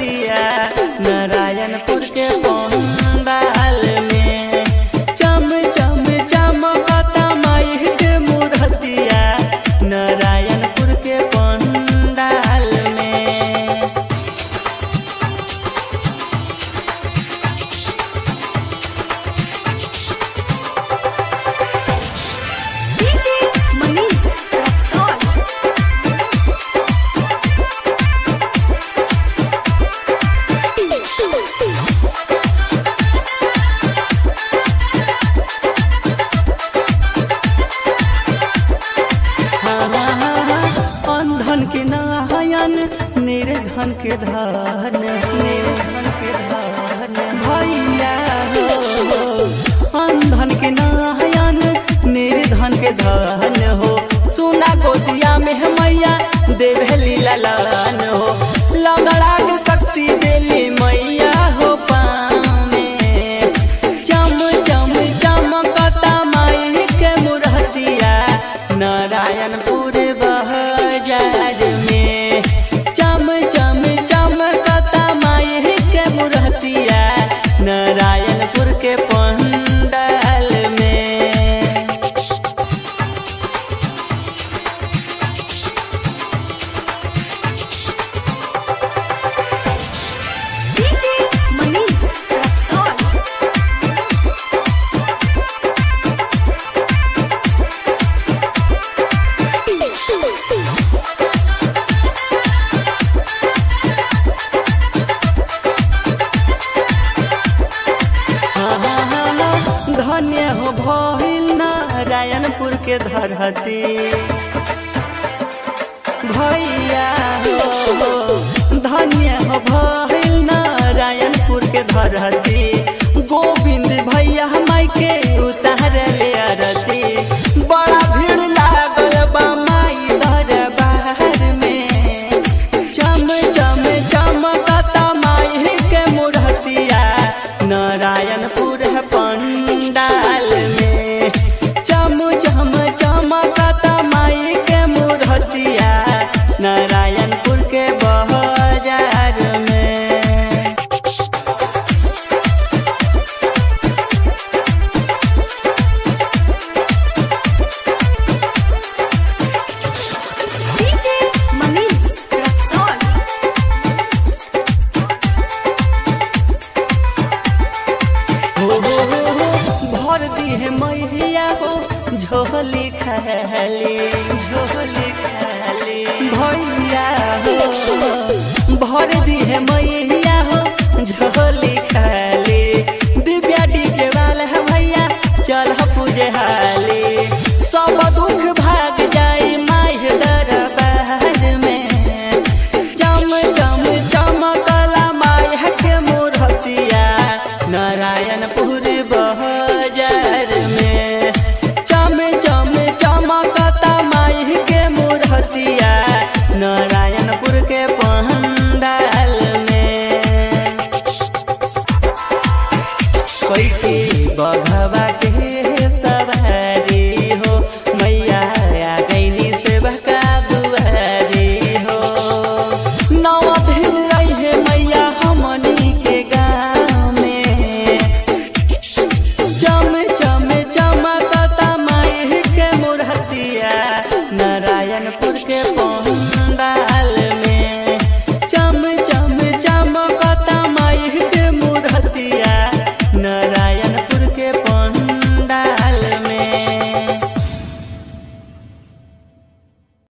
मुरतिया नारायणपुर के पंडाल में। चम चम चमकता माई के मुरतिया नारायणपुर के पंडाल में। डीजे मनीष रक्सौल। अंधन के नयन निर्धन के धन, निर्धन के धन भैया हो। अंधन के नयन निर्धन के धन हो। सुना गोदिया में मैया देवली ललन हो। लंगड़ा के शक्ति देली मैया हो पाँव में। चम चम चमकता माई के मुरतिया नारायणपुर बाजार में। चम चम चमकता माई के मुरतिया नारायणपुर के पंडाल में। डीजे मनीष रक्सौल। धन्य हो भइल नारायणपुर के धरती भैया हो। धन्य हो भइल नारायणपुर के धरती। गोविंद भैया माई के उतार ले आरती। बड़ा भीड़ लागल बा माई दरबार में। चम चम चमकता माई के मुरतिया नारायणपुर पंडाल में। चम चम चमकता माई के मुरतिया नारायणपुर के बाजार में। डीजे मनीष रक्सौल। भर दी है मैया हो झोली खाली, झोली खाली भैया हो। भर दी है मैया हो झोली